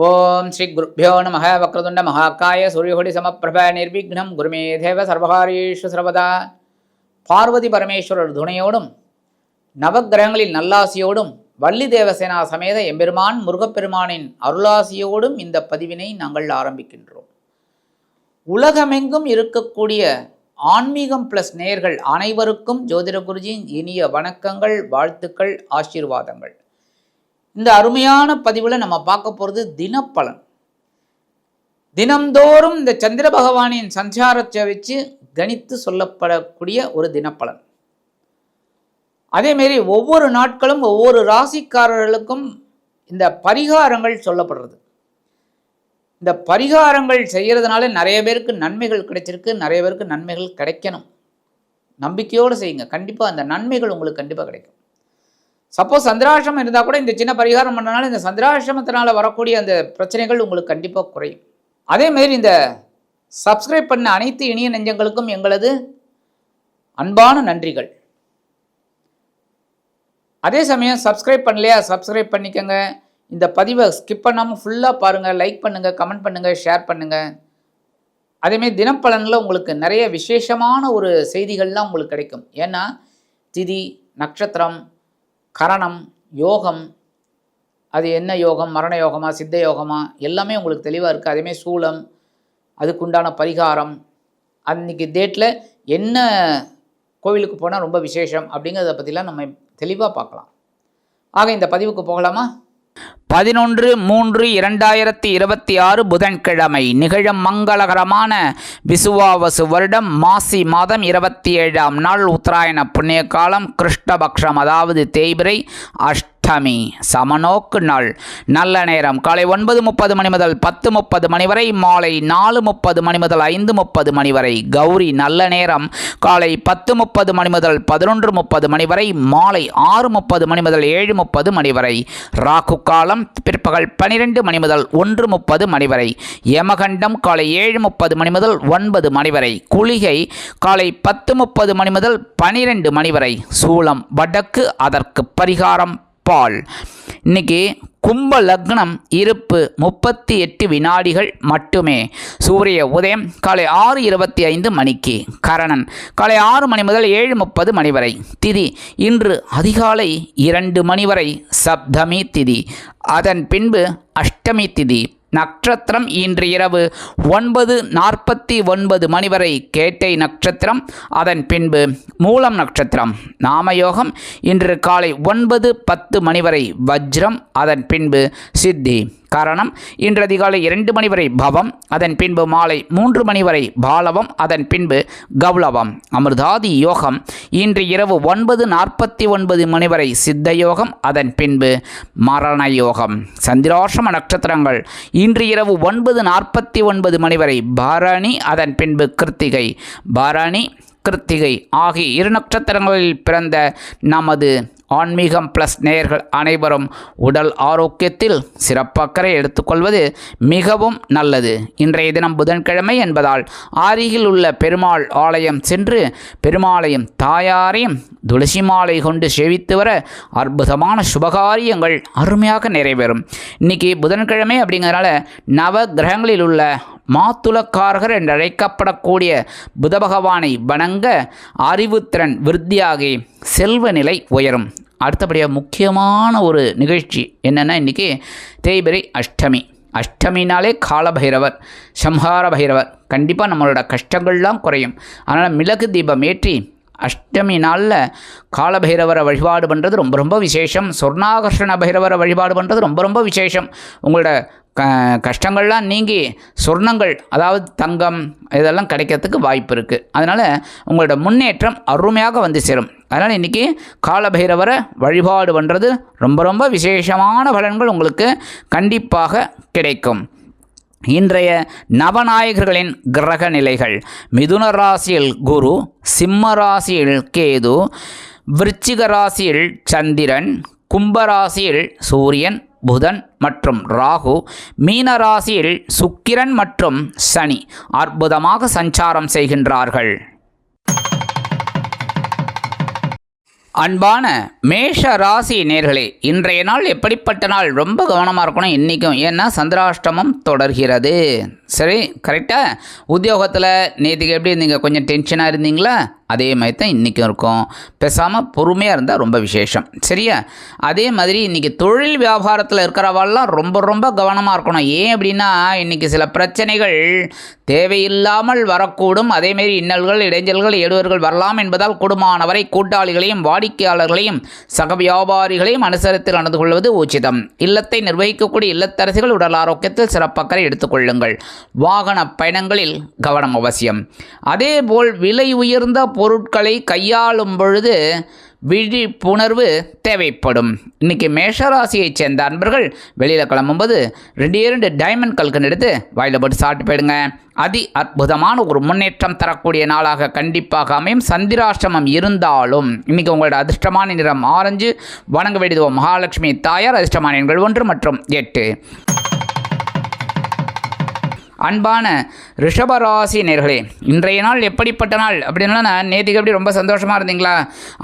ஓம் ஸ்ரீ குருப்யோ நம வக்ரதுண்ட மகாகாய சூரியகோடி சமப்பிரப நிர்விக்னம் குருமே தேவ சர்வகாரீஷு சர்வதா. பார்வதி பரமேஸ்வரர் துணையோடும் நவக்கிரகங்களின் நல்லாசியோடும் வள்ளி தேவசேனா சமேத எம்பெருமான் முருகப்பெருமானின் அருளாசியோடும் இந்த பதிவினை நாங்கள் ஆரம்பிக்கின்றோம். உலகமெங்கும் இருக்கக்கூடிய ஆன்மீகம் பிளஸ் நேயர்கள் அனைவருக்கும் ஜோதிட குருஜியின் இனிய வணக்கங்கள், வாழ்த்துக்கள், ஆசீர்வாதங்கள். இந்த அருமையான பதிவில் நம்ம பார்க்க போகிறது தினப்பலன். தினம்தோறும் இந்த சந்திர பகவானின் சஞ்சாரத்தை வச்சு கணித்து சொல்லப்படக்கூடிய ஒரு தினப்பலன். அதேமாரி ஒவ்வொரு நாட்களும் ஒவ்வொரு ராசிக்காரர்களுக்கும் இந்த பரிகாரங்கள் சொல்லப்படுறது. இந்த பரிகாரங்கள் செய்கிறதுனால நிறைய பேருக்கு நன்மைகள் கிடைச்சிருக்கு, நிறைய பேருக்கு நன்மைகள் கிடைக்கணும். நம்பிக்கையோடு செய்யுங்க, கண்டிப்பாக அந்த நன்மைகள் உங்களுக்கு கண்டிப்பாக கிடைக்கும். சப்போஸ் சந்திராசிரமம் இருந்தால் கூட இந்த சின்ன பரிகாரம் பண்ணனால இந்த சந்திராசிரமத்தினால் வரக்கூடிய அந்த பிரச்சனைகள் உங்களுக்கு கண்டிப்பாக குறையும். அதேமாரி இந்த சப்ஸ்கிரைப் பண்ண அனைத்து இனிய நெஞ்சங்களுக்கும் எங்களது அன்பான நன்றிகள். அதே சமயம் சப்ஸ்கிரைப் பண்ணலையா, சப்ஸ்கிரைப் பண்ணிக்கோங்க. இந்த பதிவை ஸ்கிப் பண்ணாமல் ஃபுல்லாக பாருங்கள், லைக் பண்ணுங்கள், கமெண்ட் பண்ணுங்கள், ஷேர் பண்ணுங்கள். அதேமாரி தினப்பலனில் உங்களுக்கு நிறைய விசேஷமான ஒரு செய்திகள்லாம் உங்களுக்கு கிடைக்கும். ஏன்னா திதி, நட்சத்திரம், கரணம், யோகம், அது என்ன யோகம், மரண யோகமா, சித்த யோகமா, எல்லாமே உங்களுக்கு தெளிவாக இருக்குது. அதேமாதிரி சூலம், அதுக்குண்டான பரிகாரம், அன்றைக்கி டேட்டில் என்ன கோவிலுக்கு போனால் ரொம்ப விசேஷம் அப்படிங்கிறத பற்றிலாம் நம்ம தெளிவாக பார்க்கலாம். ஆக இந்த பதிவுக்கு போகலாமா? 11/3/2026 புதன்கிழமை நிகழும் மங்களகரமான விசுவாவசு வருடம் மாசி மாதம் 27ஆம் நாள் உத்தராயண புண்ணிய காலம் கிருஷ்ணபக்ஷம், அதாவது தேய்பிரை அஷ்டமி, சமநோக்கு நாள். நல்ல நேரம் காலை 9:30 மணி முதல் 10:30 மணி வரை, மாலை 4:30 மணி முதல் 5:30 மணி வரை. கௌரி நல்ல நேரம் காலை 10:30 மணி முதல் 11:30 மணி வரை, மாலை 6:30 மணி முதல் 7:30 மணி வரை. ராகு காலம் பிற்பகல் 12 மணி முதல் 1:30 மணி வரை. யமகண்டம் காலை 7:30 மணி முதல் 9 மணி வரை. குளிகை காலை 10:30 மணி முதல் 12 மணி வரை. சூலம் வடக்கு, அதற்கு பரிகாரம் பால். இன்னைக்கு கும்ப லக்னம் இருப்பு 38 வினாடிகள் மட்டுமே. சூரிய உதயம் காலை 6:25 மணிக்கு. கரணன் காலை 6 மணி முதல் 7:30 மணி வரை. திதி இன்று அதிகாலை 2 மணி வரை சப்தமி திதி, அதன் பின்பு அஷ்டமி திதி. நட்சத்திரம் இன்று இரவு 9:49 மணி வரை கேட்டை நட்சத்திரம், அதன் பின்பு மூலம் நட்சத்திரம். நாமயோகம் இன்று காலை 9:10 மணி வரை வஜ்ரம், அதன் பின்பு சித்தி. கரணம் இன்று அதிகாலை 2 மணி வரை பவம், அதன் பின்பு மாலை 3 மணி வரை பாலவம், அதன் பின்பு கௌளவம். அமிர்தாதி யோகம் இன்று இரவு 9:49 மணி வரை சித்த யோகம், அதன் பின்பு மரண யோகம். சந்திராசிரம நட்சத்திரங்கள் இன்று இரவு 9:49 மணி வரை பரணி, அதன் பின்பு கிருத்திகை. பரணி, கிருத்திகை ஆகிய 2 நட்சத்திரங்களில் பிறந்த நமது ஆன்மீகம் பிளஸ் நேயர்கள் அனைவரும் உடல் ஆரோக்கியத்தில் சிறப்பக்கறை எடுத்துக்கொள்வது மிகவும் நல்லது. இன்றைய தினம் புதன்கிழமை என்பதால் அருகில் உள்ள பெருமாள் ஆலயம் சென்று பெருமாளையும் தாயாரையும் துளசி மாலை கொண்டு சேவித்து வர அற்புதமான சுபகாரியங்கள் அருமையாக நிறைவேறும். இன்றைக்கி புதன்கிழமை அப்படிங்கிறதுனால நவ கிரகங்களில் உள்ள மாத்துலக்காரகர் என்று அழைக்கப்படக்கூடிய புத பகவானை வணங்க அறிவுத்திறன் விருத்தியாகி செல்வ நிலை உயரும். அடுத்தபடியாக முக்கியமான ஒரு நிகழ்ச்சி என்னென்னா, இன்றைக்கி தேய்பிரை அஷ்டமி. அஷ்டமினாலே காலபைரவர், சம்ஹார பைரவர். கண்டிப்பாக நம்மளோட கஷ்டங்கள்லாம் குறையும். அதனால் மிளகு தீபம் ஏற்றி அஷ்டமி நாளில் காலபைரவரை வழிபாடு பண்ணுறது ரொம்ப ரொம்ப விசேஷம். சொர்ணாகர்ஷண பைரவரை வழிபாடு பண்ணுறது ரொம்ப ரொம்ப விசேஷம். உங்களோட கஷ்டங்கள்லாம் நீங்கி சொர்ணங்கள், அதாவது தங்கம், இதெல்லாம் கிடைக்கிறதுக்கு வாய்ப்பு இருக்குது. அதனால் உங்களோட முன்னேற்றம் அருமையாக வந்து சேரும். அதனால் இன்றைக்கி காலபைரவரை வழிபாடு பண்ணுறது ரொம்ப ரொம்ப விசேஷமான பலன்கள் உங்களுக்கு கண்டிப்பாக கிடைக்கும். இன்றைய நவநாயகர்களின் கிரக நிலைகள்: மிதுன ராசியில் குரு, சிம்ம ராசியில் கேது, விருச்சிக ராசியில் சந்திரன், கும்பராசியில் சூரியன், புதன் மற்றும் ராகு, மீன ராசியில் சுக்கிரன் மற்றும் சனி அற்புதமாக சஞ்சாரம் செய்கின்றார்கள். அன்பான மேஷ ராசி நேர்களே, இன்றைய நாள் எப்படிப்பட்ட நாள்? ரொம்ப கவனமாக இருக்கணும் இன்றைக்கும். ஏன்னா சந்திராஷ்டமம் தொடர்கிறது. சரி, கரெக்டாக? உத்தியோகத்தில் நேற்றுக்கு எப்படி இருந்தீங்க? கொஞ்சம் டென்ஷனாக இருந்தீங்களா? அதே மாதிரி தான் இன்றைக்கும் இருக்கும். பேசாமல் பொறுமையாக இருந்தால் ரொம்ப விசேஷம். சரியா? அதே மாதிரி இன்றைக்கி தொழில் வியாபாரத்தில் இருக்கிறவாள்லாம் ரொம்ப ரொம்ப கவனமாக இருக்கணும். ஏன் அப்படின்னா இன்றைக்கி சில பிரச்சனைகள் தேவையில்லாமல் வரக்கூடும். அதேமாரி இன்னல்கள், இடைஞ்சல்கள், ஏடுவர்கள் வரலாம் என்பதால் கூடுமானவரை கூட்டாளிகளையும் வாடிக்கையாளர்களையும் சக வியாபாரிகளையும் அனுசரித்து நடந்து கொள்வது உச்சிதம். இல்லத்தை நிர்வகிக்கக்கூடிய இல்லத்தரசிகள் உடல் ஆரோக்கியத்தில் சிறப்பக்கறை எடுத்துக்கொள்ளுங்கள். வாகன பயணங்களில் கவனம் அவசியம். அதேபோல் விலை உயர்ந்த பொருட்களை கையாளும் பொழுது விழிப்புணர்வு தேவைப்படும். இன்றைக்கி மேஷராசியைச் சேர்ந்த அன்பர்கள் வெளியில் கிளம்பும்போது 2 டைமண்ட் கல்கன் எடுத்து வாயில் போட்டு சாப்பிட்டு போயிடுங்க. அதி அற்புதமான ஒரு முன்னேற்றம் தரக்கூடிய நாளாக கண்டிப்பாக அமையும். சந்திராஷ்டமம் இருந்தாலும் இன்றைக்கி உங்களோட அதிர்ஷ்டமான நிறம் ஆரஞ்சு. வணங்க வேண்டியது மகாலட்சுமி தாயார். அதிர்ஷ்டமான எண்கள் 1 மற்றும் 8. அன்பான ரிஷபராசி நேர்களே, இன்றைய நாள் எப்படிப்பட்ட நாள் அப்படின்னா, நேற்றுக்கு எப்படி ரொம்ப சந்தோஷமாக இருந்தீங்களா?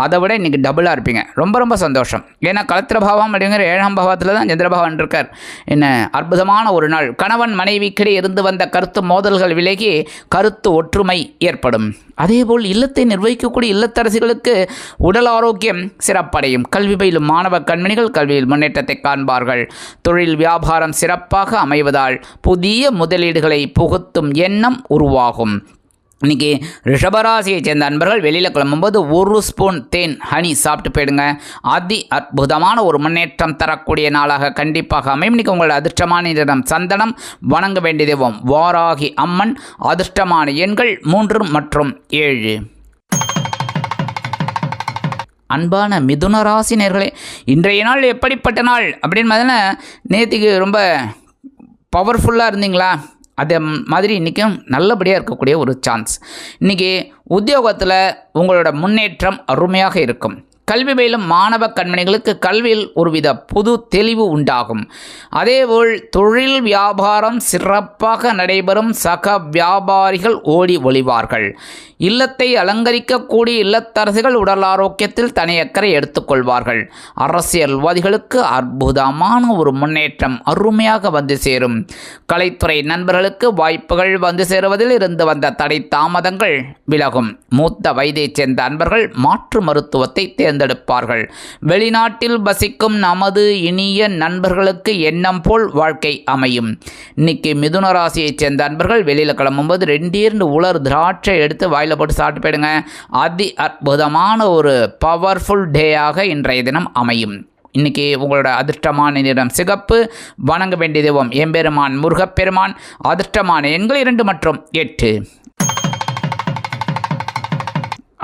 அதை விட இன்றைக்கி டபுளாக இருப்பீங்க. ரொம்ப ரொம்ப சந்தோஷம். ஏன்னா கலத்திர பாவம் அப்படிங்கிற 7ஆம் பாவத்தில் தான் சந்திர பகவான் இருக்கார். என்ன அற்புதமான ஒரு நாள். கணவன் மனைவிக்கிடையே இருந்து வந்த கருத்து மோதல்கள் விலகி கருத்து ஒற்றுமை ஏற்படும். அதேபோல் இல்லத்தை நிர்வகிக்கக்கூடிய இல்லத்தரசிகளுக்கு உடல் ஆரோக்கியம் சிறப்படையும். கல்வி பயிலும் மாணவ கண்மணிகள் கல்வியில் முன்னேற்றத்தை காண்பார்கள். தொழில் வியாபாரம் சிறப்பாக அமைவதால் புதிய முதலீடுகளை புகுத்தும் எண்ணம் உருவாகும். இன்றைக்கி ரிஷபராசியை சேர்ந்த அன்பர்கள் வெளியில் கிளம்பும்போது 1 ஸ்பூன் தேன் ஹனி சாப்பிட்டு போயிடுங்க. அதி அற்புதமான ஒரு முன்னேற்றம் தரக்கூடிய நாளாக கண்டிப்பாக அமையும். இன்றைக்கி உங்களோட அதிர்ஷ்டமான நிறம் சந்தனம். வணங்க வேண்டிய தெய்வம் வாராகி அம்மன். அதிர்ஷ்டமான எண்கள் 3 மற்றும் 7. அன்பான மிதுன ராசி நேர்களே, இன்றைய நாள் எப்படிப்பட்ட நாள் அப்படின்னு பார்த்தீங்கன்னா, நேற்றுக்கு ரொம்ப பவர்ஃபுல்லாக இருந்தீங்களா? அதே மாதிரி இன்றைக்கும் நல்லபடியாக இருக்கக்கூடிய ஒரு சான்ஸ். இன்றைக்கி உத்தியோகத்தில் உங்களோட முன்னேற்றம் அருமையாக இருக்கும். கல்வி பயிலும் மாணவ கண்மணிகளுக்கு கல்வியில் ஒருவித புது தெளிவு உண்டாகும். அதேபோல் தொழில் வியாபாரம் சிறப்பாக நடைபெறும். சக வியாபாரிகள் ஓடி ஒளிவார்கள். இல்லத்தை அலங்கரிக்கக்கூடிய இல்லத்தரசிகள் உடல் ஆரோக்கியத்தில் தனியக்கறை எடுத்துக்கொள்வார்கள். அரசியல்வாதிகளுக்கு அற்புதமான ஒரு முன்னேற்றம் அருமையாக வந்து சேரும். கலைத்துறை நண்பர்களுக்கு வாய்ப்புகள் வந்து சேருவதில் இருந்து வந்த தடை தாமதங்கள் விலகும். மூத்த வயதைச் சேர்ந்த அன்பர்கள் மாற்று மருத்துவத்தை தேர்ந்தெடுப்பார்கள். வெளிநாட்டில் வசிக்கும் நமது இனிய நண்பர்களுக்கு எண்ணம் போல் வாழ்க்கை அமையும். இன்னைக்கு மிதுன ராசியைச் சேர்ந்த அன்பர்கள் வெளியில் கிளம்பும்போது 2 உலர் திராட்சை எடுத்து வாயில் போட்டு சாப்பிட்டு போயிடுங்க. அதி அற்புதமான ஒரு பவர்ஃபுல் டேயாக இன்றைய தினம் அமையும். இன்றைக்கி உங்களோட அதிர்ஷ்டமான நிறம் சிகப்பு. வணங்க வேண்டிய தெய்வம் எம்பெருமான் முருகப்பெருமான். அதிர்ஷ்டமான எண்கள் 2 மற்றும் 8.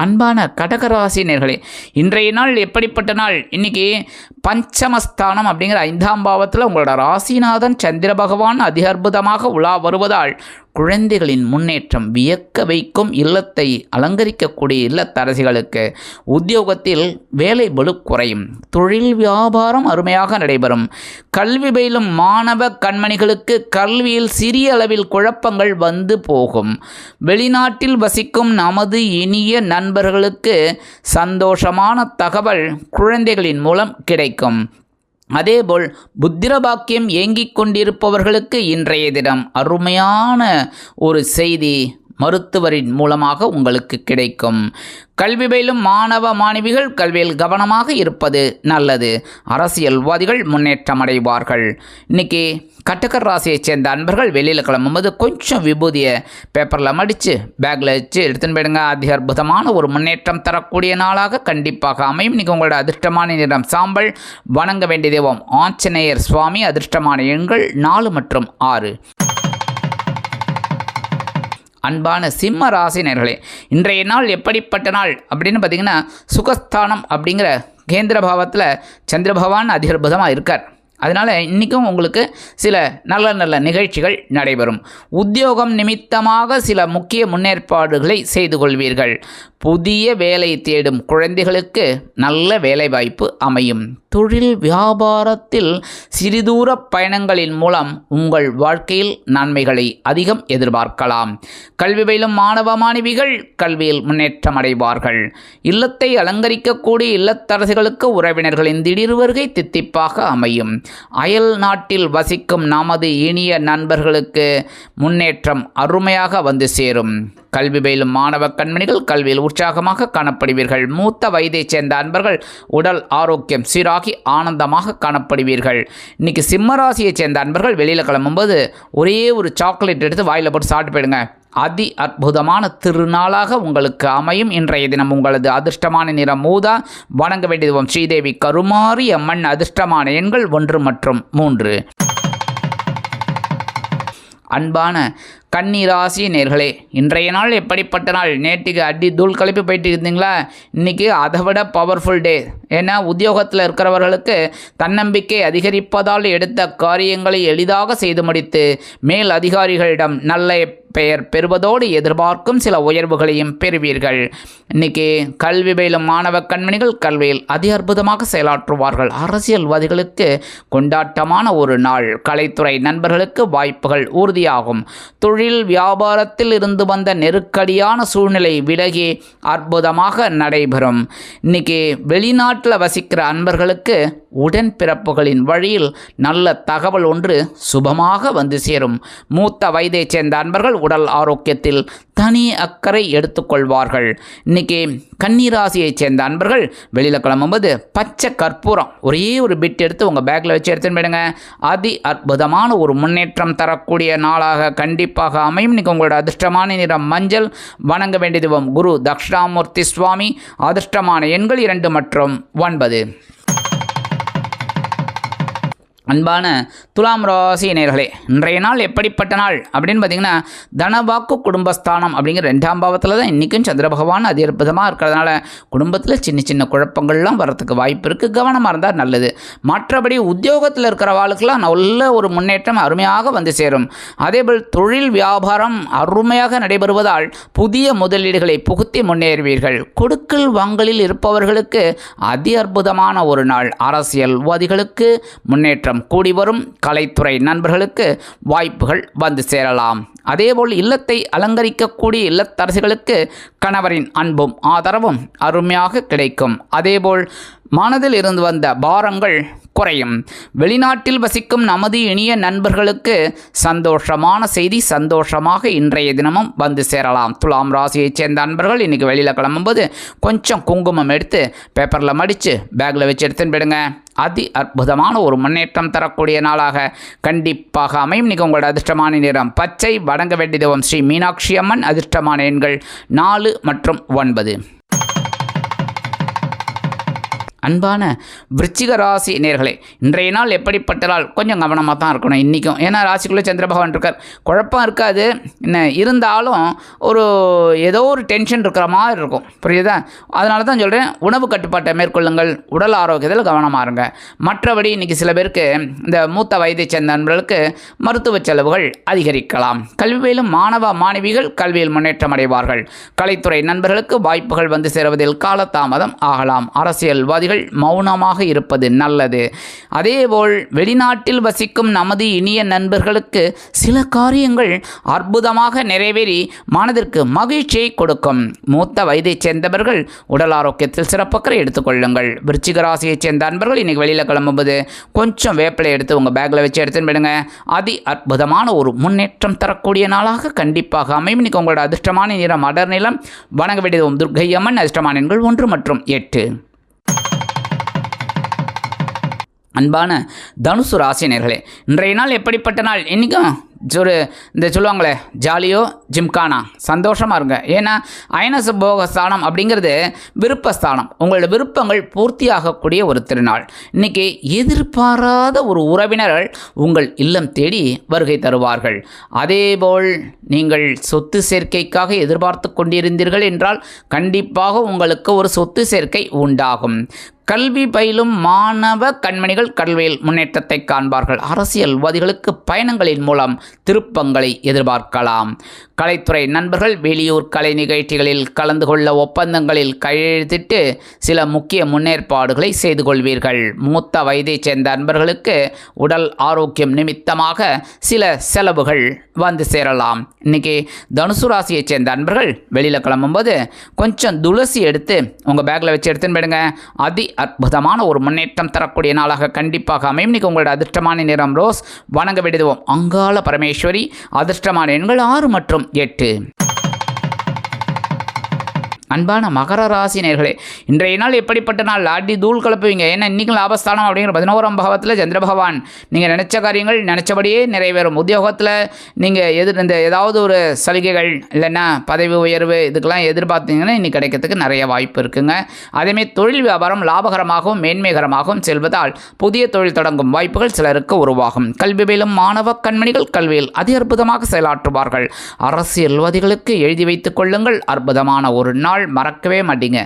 அன்பான கடகராசி நேர்களே, இன்றைய நாள் எப்படிப்பட்ட நாள்? இன்றைக்கி பஞ்சமஸ்தானம் அப்படிங்கிற 5ஆம் பாவத்தில் உங்களோட ராசிநாதன் சந்திர பகவான் அதிக அற்புதமாக உலா வருவதால் குழந்தைகளின் முன்னேற்றம் வியக்க வைக்கும். இல்லத்தை அலங்கரிக்கக்கூடிய இல்லத்தரசிகளுக்கு உத்தியோகத்தில் வேலை பளு குறையும். தொழில் வியாபாரம் அருமையாக நடைபெறும். கல்வி பயிலும் மாணவ கண்மணிகளுக்கு கல்வியில் சிறிய அளவில் குழப்பங்கள் வந்து போகும். வெளிநாட்டில் வசிக்கும் நமது இனிய நண்பர்களுக்கு சந்தோஷமான தகவல் குழந்தைகளின் மூலம் கிடைக்கும். அதேபோல் புத்திரபாக்கியம் ஏங்கிக் கொண்டிருப்பவர்களுக்கு இன்றைய தினம் அருமையான ஒரு செய்தி மருத்துவரின் மூலமாக உங்களுக்கு கிடைக்கும். கல்வி பயிலும் மாணவ மாணவிகள் கல்வியில் கவனமாக இருப்பது நல்லது. அரசியல்வாதிகள் முன்னேற்றம் அடைவார்கள். இன்றைக்கி கடக ராசியைச் சேர்ந்த அன்பர்கள் வெளியில் கிளம்பும்போது கொஞ்சம் விபூதியை பேப்பரில் மடித்து பேக்கில் வச்சு எடுத்துன்னு போயிடுங்க. அதிக அற்புதமான ஒரு முன்னேற்றம் தரக்கூடிய நாளாக கண்டிப்பாக அமையும். இன்றைக்கி உங்களோட அதிர்ஷ்டமான நிறம் சாம்பல். வணங்க வேண்டிய தெய்வம் ஆஞ்சநேயர் சுவாமி. அதிர்ஷ்டமான எண்கள் 4 மற்றும் 6. அன்பான சிம்ம ராசினர்களே, இன்றைய நாள் எப்படிப்பட்ட நாள் அப்படின்னு பார்த்தீங்கன்னா, சுகஸ்தானம் அப்படிங்கிற கேந்திர பாவத்தில் சந்திர பகவான் அதிக அற்புதமாக இருக்கார். அதனால் இன்றைக்கும் உங்களுக்கு சில நல்ல நல்ல நிகழ்ச்சிகள் நடைபெறும். உத்தியோகம் நிமித்தமாக சில முக்கிய முன்னேற்பாடுகளை செய்து கொள்வீர்கள். புதிய வேலை தேடும் குழந்தைகளுக்கு நல்ல வேலைவாய்ப்பு அமையும். தொழில் வியாபாரத்தில் சிறிதூர பயணங்களின் மூலம் உங்கள் வாழ்க்கையில் நன்மைகளை அதிகம் எதிர்பார்க்கலாம். கல்வி பயிலும் மாணவ மாணவிகள் கல்வியில் முன்னேற்றம் அடைவார்கள். இல்லத்தை அலங்கரிக்கக்கூடிய இல்லத்தரசிகளுக்கு உறவினர்களின் திடீர் வருகை தித்திப்பாக அமையும். அயல் நாட்டில் வசிக்கும் நமது இனிய நண்பர்களுக்கு முன்னேற்றம் அருமையாக வந்து சேரும். கல்வி பயிலும் மாணவ கண்மணிகள் கல்வியில் உற்சாகமாக காணப்படுவீர்கள். மூத்த வயதைச் சேர்ந்த அன்பர்கள் உடல் ஆரோக்கியம் சீராகி ஆனந்தமாக காணப்படுவீர்கள். இன்றைக்கி சிம்மராசியைச் சேர்ந்த அன்பர்கள் வெளியில் கிளம்பும்போது ஒரே ஒரு சாக்லேட் எடுத்து வாயில் போட்டு சாப்பிட்டு போயிடுங்க. அதி அற்புதமான திருநாளாக உங்களுக்கு அமையும். இன்றைய தினம் உங்களது அதிர்ஷ்டமான நிறம் ஊதா. வணங்க வேண்டியது ஸ்ரீதேவி கருமாரி அம்மன். அதிர்ஷ்டமான எண்கள் 1 மற்றும் 3. அன்பான கன்னிராசி நேர்களே, இன்றைய நாள் எப்படிப்பட்ட நாள்? நேற்றுக்கு அடி தூள் கலப்பி போயிட்டு இருந்தீங்களா? இன்றைக்கி அதை விட பவர்ஃபுல் டே. ஏன்னா உத்தியோகத்தில் இருக்கிறவர்களுக்கு தன்னம்பிக்கை அதிகரிப்பதால் எடுத்த காரியங்களை எளிதாக செய்து முடித்து மேல் அதிகாரிகளிடம் நல்ல பெயர் பெறுவதோடு எதிர்பார்க்கும் சில உயர்வுகளையும் பெறுவீர்கள். இன்றைக்கி கல்வி பயிலும் மாணவ கண்மணிகள் கல்வியில் அதி அற்புதமாக செயலாற்றுவார்கள். அரசியல்வாதிகளுக்கு கொண்டாட்டமான ஒரு நாள். கலைத்துறை நண்பர்களுக்கு வாய்ப்புகள் உறுதியாகும். தொழில் வியாபாரத்தில் இருந்து வந்த நெருக்கடியான சூழ்நிலை விலகி அற்புதமாக நடைபெறும். இன்றைக்கி வெளிநாட்டில் வசிக்கிற அன்பர்களுக்கு உடன்பிறப்புகளின் வழியில் நல்ல தகவல் ஒன்று சுபமாக வந்து சேரும். மூத்த வயதைச் சேர்ந்த அன்பர்கள் உடல் ஆரோக்கியத்தில் தனி அக்கறை எடுத்துக்கொள்வார்கள். இன்றைக்கி கன்னிராசியைச் சேர்ந்த அன்பர்கள் வெளியில் கிளம்பும்போது பச்சை கற்பூரம் ஒரே ஒரு பிட் எடுத்து உங்கள் பேக்கில் வச்சு எடுத்துன்னு போயிடுங்க. அதி அற்புதமான ஒரு முன்னேற்றம் தரக்கூடிய நாளாக கண்டிப்பாக அமையும். இன்றைக்கி உங்களோட அதிர்ஷ்டமான நிறம் மஞ்சள். வணங்க வேண்டிய தெய்வம் குரு தக்ஷணாமூர்த்தி சுவாமி. அதிர்ஷ்டமான எண்கள் 2 மற்றும் 9. அன்பான துலாம் ராசி நேயர்களே, இன்றைய நாள் எப்படிப்பட்ட நாள் அப்படின்னு பார்த்தீங்கன்னா, தனவாக்கு குடும்பஸ்தானம் அப்படிங்கிற 2ஆம் பாவத்தில் தான் இன்றைக்கும் சந்திர பகவான் அதி அற்புதமாக இருக்கிறதுனால குடும்பத்தில் சின்ன சின்ன குழப்பங்கள்லாம் வரத்துக்கு வாய்ப்பு இருக்குது. கவனமாக இருந்தால் நல்லது. மற்றபடி உத்தியோகத்தில் இருக்கிற வாழ்க்கெல்லாம் நல்ல ஒரு முன்னேற்றம் அருமையாக வந்து சேரும். அதேபோல் தொழில் வியாபாரம் அருமையாக நடைபெறுவதால் புதிய முதலீடுகளை புகுத்தி முன்னேறுவீர்கள். கொடுக்கல் வாங்கலில் இருப்பவர்களுக்கு அதி அற்புதமான ஒரு நாள். அரசியல்வாதிகளுக்கு முன்னேற்றம் கூடி வரும். கலைத்துறை நண்பர்களுக்கு வாய்ப்புகள் வந்து சேரலாம். அதேபோல் இல்லத்தை அலங்கரிக்கக்கூடிய இல்லத்தரசிகளுக்கு கணவரின் அன்பும் ஆதரவும் அருமையாக கிடைக்கும். அதேபோல் மனதில் இருந்து வந்த பாரங்கள் குறையும். வெளிநாட்டில் வசிக்கும் நமது இனிய நண்பர்களுக்கு சந்தோஷமான செய்தி சந்தோஷமாக இன்றைய தினமும் வந்து சேரலாம். துலாம் ராசியைச் சேர்ந்த நண்பர்கள் இன்றைக்கி வெளியில் கிளம்பும்போது கொஞ்சம் குங்குமம் எடுத்து பேப்பரில் மடித்து பேக்கில் வச்சு எடுத்துன்னு போயிடுங்க. அதி அற்புதமான ஒரு முன்னேற்றம் தரக்கூடிய நாளாக கண்டிப்பாக அமையும். இன்றைக்கி உங்களோட அதிர்ஷ்டமான நிறம் பச்சை. வணங்க வேண்டிய தெய்வம் ஸ்ரீ மீனாட்சி அம்மன். அதிர்ஷ்டமான எண்கள் 4 மற்றும் 9. அன்பான விருச்சிக ராசி நேர்களே, இன்றைய நாள் எப்படிப்பட்ட நாள்? கொஞ்சம் கவனமாக தான் இருக்கணும் இன்றைக்கும். ஏன்னா ராசிக்குள்ளே சந்திர பகவான் இருக்கார். குழப்பம் இருக்காது, என்ன இருந்தாலும் ஒரு ஏதோ ஒரு டென்ஷன் இருக்கிற மாதிரி இருக்கும். புரியுதா? அதனால தான் சொல்கிறேன், உணவு கட்டுப்பாட்டை மேற்கொள்ளுங்கள். உடல் ஆரோக்கியத்தில் கவனமாக இருங்க. மற்றபடி இன்றைக்கி சில பேருக்கு இந்த மூத்த வயதை சேர்ந்த நண்பர்களுக்கு மருத்துவ செலவுகள் அதிகரிக்கலாம். கல்வி பயிலும் மாணவ மாணவிகள் கல்வியில் முன்னேற்றம் அடைவார்கள். கலைத்துறை நண்பர்களுக்கு வாய்ப்புகள் வந்து சேருவதில் காலதாமதம் ஆகலாம். அரசியல்வாதிகள் மௌனமாக இருப்பது நல்லது. அதேபோல் வெளிநாட்டில் வசிக்கும் நமது இனிய நண்பர்களுக்கு சில காரியங்கள் அற்புதமாக நிறைவேறி மனதிற்கு மகிழ்ச்சியை கொடுக்கும். மூத்த வயதைச் சேர்ந்தவர்கள் உடல் ஆரோக்கியத்தில் சிறப்பக்கறை எடுத்துக்கொள்ளுங்கள். விருச்சிக ராசியைச் சேர்ந்த நண்பர்கள் இன்னைக்கு வெளியில் கிளம்பும்போது கொஞ்சம் வேப்பிலை எடுத்து உங்கள் பேக்கில் வச்சு எடுத்துன்னு போயிடுங்க. அதி அற்புதமான ஒரு முன்னேற்றம் தரக்கூடிய நாளாக கண்டிப்பாக அமையும். இன்னைக்கு உங்களோட அதிர்ஷ்டமான நிறம் அடர் நிலம். வணங்க வேண்டியது துர்க்கை அம்மன். அதிர்ஷ்டமான எண்கள் 1 மற்றும் 8. அன்பான தனுசு ராசி நேயர்களே, இன்றைய நாள் எப்படிப்பட்ட நாள்? இன்றைக்கும் இந்த சொல்லுவாங்களே ஜாலியோ ஜிம்கானா, சந்தோஷமாக இருங்க. ஏன்னா அயனச போக ஸ்தானம் அப்படிங்கிறது விருப்பஸ்தானம். உங்களோட விருப்பங்கள் பூர்த்தியாகக்கூடிய ஒரு திருநாள். இன்றைக்கி எதிர்பாராத ஒரு உறவினர்கள் உங்கள் இல்லம் தேடி வருகை தருவார்கள். அதேபோல் நீங்கள் சொத்து சேர்க்கைக்காக எதிர்பார்த்து கொண்டிருந்தீர்கள் என்றால் கண்டிப்பாக உங்களுக்கு ஒரு சொத்து சேர்க்கை உண்டாகும். கல்வி பயிலும் மாணவ கண்மணிகள் கல்வியில் முன்னேற்றத்தை காண்பார்கள். அரசியல்வாதிகளுக்கு பயணங்களின் மூலம் திருப்பங்களை எதிர்பார்க்கலாம். கலைத்துறை நண்பர்கள் வெளியூர் கலை நிகழ்ச்சிகளில் கலந்து கொள்ள ஒப்பந்தங்களில் கையெழுத்திட்டு சில முக்கிய முன்னேற்பாடுகளை செய்து கொள்வீர்கள். மூத்த வயதைச் சேர்ந்த நண்பர்களுக்கு உடல் ஆரோக்கியம் நிமித்தமாக சில செலவுகள் வந்து சேரலாம். இன்றைக்கி தனுசு ராசியைச் சேர்ந்த நண்பர்கள் வெளியில் கிளம்பும்போது கொஞ்சம் துளசி எடுத்து உங்கள் பேக்கில் வச்சு எடுத்துன்னு போயிடுங்க. அதி அற்புதமான ஒரு முன்னேற்றம் தரக்கூடிய நாளாக கண்டிப்பாக அமையும். இன்றைக்கி உங்களோட அதிர்ஷ்டமான நிறம் ரோஸ். வணங்க விடுவோம் அங்காள பரமேஸ்வரி. அதிர்ஷ்டமான எண்கள் 6 மற்றும் 8. அன்பான மகர ராசி நேயர்களே, இன்றைய நாள் எப்படிப்பட்ட நாள்? ஆடி தூள் கலப்புவீங்க. ஏன்னா இன்றைக்கும் லாபஸ்தானம் அப்படிங்கிற 11ஆம் பாவத்தில் சந்திர பகவான் நீங்கள் நினச்ச காரியங்கள் நினச்சபடியே நிறைவேறும். உத்தியோகத்தில் நீங்கள் இந்த ஏதாவது ஒரு சலுகைகள் இல்லைன்னா பதவி உயர்வு இதுக்கெல்லாம் எதிர்பார்த்தீங்கன்னா இன்றைக்கி கிடைக்கிறதுக்கு நிறைய வாய்ப்பு இருக்குங்க. அதேமாதிரி தொழில் வியாபாரம் லாபகரமாகவும் மேன்மைகரமாகவும் செல்வதால் புதிய தொழில் தொடங்கும் வாய்ப்புகள் சிலருக்கு உருவாகும். கல்வி பயிலும் மாணவ கண்மணிகள் கல்வியில் அதி அற்புதமாக செயலாற்றுவார்கள். அரசியல்வாதிகளுக்கு எழுதி வைத்துக் கொள்ளுங்கள், அற்புதமான ஒரு நாள், மறக்கவே மாட்டீங்க.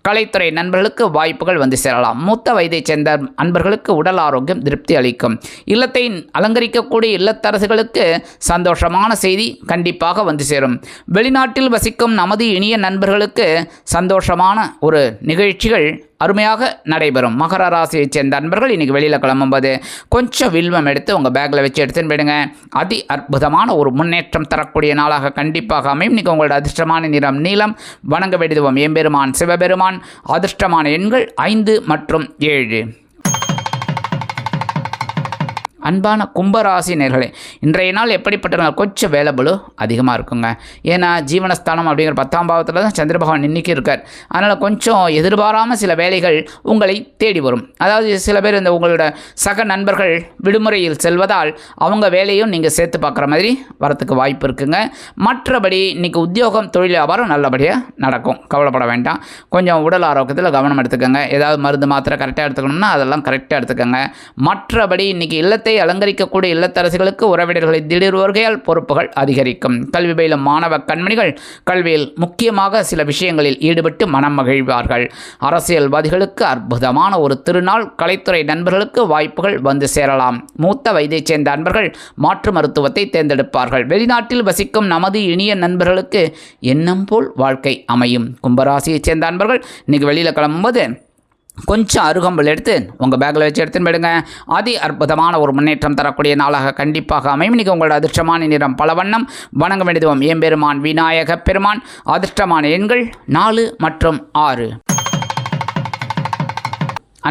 கலைத்துறை நண்பர்களுக்கு வாய்ப்புகள் வந்து சேரலாம். மூத்த வயதைச் சேர்ந்த நண்பர்களுக்கு உடல் ஆரோக்கியம் திருப்தி அளிக்கும். இல்லத்தை அலங்கரிக்கக்கூடிய இல்லத்தரசுகளுக்கு சந்தோஷமான செய்தி கண்டிப்பாக வந்து சேரும். வெளிநாட்டில் வசிக்கும் நமது இனிய நண்பர்களுக்கு சந்தோஷமான ஒரு நிகழ்ச்சிகள் அருமையாக நடைபெறும். மகர ராசியைச் சேர்ந்த நண்பர்கள் இன்றைக்கி வெளியில் கிளம்பும்போது கொஞ்சம் வில்வம் எடுத்து உங்கள் பேக்கில் வச்சு எடுத்துன்னு போயிடுங்க. அதி அற்புதமான ஒரு முன்னேற்றம் தரக்கூடிய நாளாக கண்டிப்பாக அமையும். இன்றைக்கி உங்களோட அதிர்ஷ்டமான நிறம் நீலம். வணங்க வேண்டுவோம் எம்பெருமான் சிவபெருமான். அதிர்ஷ்டமான எண்கள் 5 மற்றும் 7. அன்பான கும்பராசி நேயர்களே, இன்றைய நாள் எப்படிப்பட்ட நாள்? கொஞ்சம் வேலைபளு அதிகமாக இருக்குங்க. ஏன்னா ஜீவனஸ்தானம் அப்படிங்கிற 10ஆம் பாவத்தில் தான் சந்திர பகவான் இன்றைக்கி இருக்கார். அதனால் கொஞ்சம் எதிர்பாராமல் சில வேலைகள் உங்களை தேடி வரும். அதாவது சில பேர் இந்த உங்களோட சக நண்பர்கள் விடுமுறையில் செல்வதால் அவங்க வேலையும் நீங்கள் சேர்த்து பார்க்குற மாதிரி வரத்துக்கு வாய்ப்பு இருக்குங்க. மற்றபடி இன்றைக்கி உத்தியோகம் தொழில் வியாபாரம் நல்லபடியாக நடக்கும், கவலைப்பட வேண்டாம். கொஞ்சம் உடல் ஆரோக்கியத்தில் கவனம் எடுத்துக்கோங்க. ஏதாவது மருந்து மாத்திரை கரெக்டாக எடுத்துக்கணும்னா அதெல்லாம் கரெக்டாக எடுத்துக்கோங்க. மற்றபடி இன்றைக்கி இல்லத்தை அலங்கரிக்கக்கூடிய இல்லத்தரசிகளுக்கு உறவினர்களை திடீர் வருகையால் பொறுப்புகள் அதிகரிக்கும். கல்வி பயிலும் மாணவ கண்மணிகள் கல்வியில் முக்கியமாக சில விஷயங்களில் ஈடுபட்டு மனம் மகிழ்வார்கள். அரசியல்வாதிகளுக்கு அற்புதமான ஒரு திருநாள். கலைத்துறை நண்பர்களுக்கு வாய்ப்புகள் வந்து சேரலாம். மூத்த வயதைச் சேர்ந்த நண்பர்கள் மாற்று மருத்துவத்தை தேர்ந்தெடுப்பார்கள். வெளிநாட்டில் வசிக்கும் நமது இனிய நண்பர்களுக்கு எண்ணம் போல் வாழ்க்கை அமையும். கும்பராசியைச் சேர்ந்த நண்பர்கள் இன்றைக்கி வெளியில் கிளம்பும்போது கொஞ்சம் அருகம்புல் எடுத்து உங்கள் பேக்கில் வச்சு எடுத்துன்னு போயிடுங்க. அதி அற்புதமான ஒரு முன்னேற்றம் தரக்கூடிய நாளாக கண்டிப்பாக அமையும். இன்றைக்கி உங்களோட அதிர்ஷ்டமான நிறம் பலவண்ணம். வணங்க வேண்டுவோம் எம்பெருமான் விநாயக பெருமான். அதிர்ஷ்டமான எண்கள் 4 மற்றும் 6.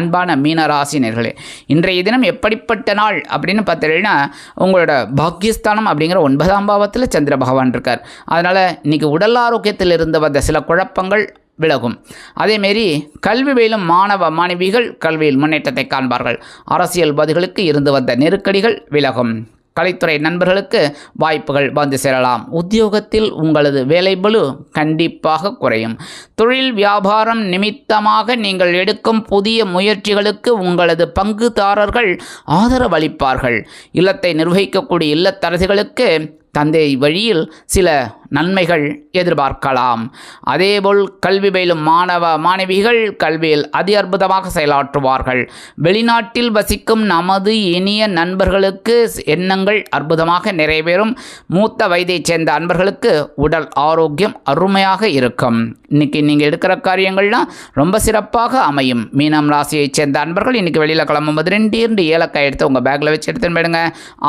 அன்பான மீனராசி நேயர்களே, இன்றைய தினம் எப்படிப்பட்ட நாள் அப்படின்னு பார்த்தீங்கன்னா உங்களோட பாக்கியஸ்தானம் அப்படிங்கிற 9ஆம் பாவத்தில் சந்திர பகவான் இருக்கார். அதனால் இன்றைக்கி உடல் ஆரோக்கியத்தில் இருந்து வந்த சில குழப்பங்கள் விலகும். அதேமாரி கல்வி பயிலும் மாணவ மாணவிகள் கல்வியில் முன்னேற்றத்தை காண்பார்கள். அரசியல்வாதிகளுக்கு இருந்து வந்த நெருக்கடிகள் விலகும். கலைத்துறை நண்பர்களுக்கு வாய்ப்புகள் வந்து சேரலாம். உத்தியோகத்தில் உங்களது வேலைபளு கண்டிப்பாக குறையும். தொழில் வியாபாரம் நிமித்தமாக நீங்கள் எடுக்கும் புதிய முயற்சிகளுக்கு உங்களது பங்குதாரர்கள் ஆதரவு அளிப்பார்கள். இல்லத்தை நிர்வகிக்கக்கூடிய இல்லத்தரசிகளுக்கு தந்தை வழியில் சில நன்மைகள் எதிர்பார்க்கலாம். அதேபோல் கல்வி பயிலும் மாணவ மாணவிகள் கல்வியில் அதி அற்புதமாக செயலாற்றுவார்கள். வெளிநாட்டில் வசிக்கும் நமது இனிய நண்பர்களுக்கு எண்ணங்கள் அற்புதமாக நிறைவேறும். மூத்த வயதைச் சேர்ந்த நண்பர்களுக்கு உடல் ஆரோக்கியம் அருமையாக இருக்கும். இன்றைக்கி நீங்கள் எடுக்கிற காரியங்கள்லாம் ரொம்ப சிறப்பாக அமையும். மீனம் ராசியைச் சேர்ந்த நண்பர்கள் இன்றைக்கி வெளியில் கிளம்பும்போது 2 ஏலக்காய் எடுத்து உங்கள் பேக்கில் வச்சு எடுத்துன்னு போயிடுங்க.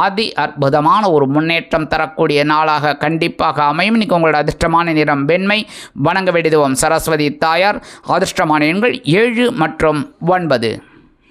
அதி அற்புதமான ஒரு முன்னேற்றம் தரக்கூடிய நாளாக கண்டிப்பாக அமையும். இன்றைக்கி உங்களோட அதிர்ஷ்டமான நிறம் வெண்மை. வணங்க வேண்டுவோம் சரஸ்வதி தாயார். அதிர்ஷ்டமான எண்கள் 7 மற்றும் 9.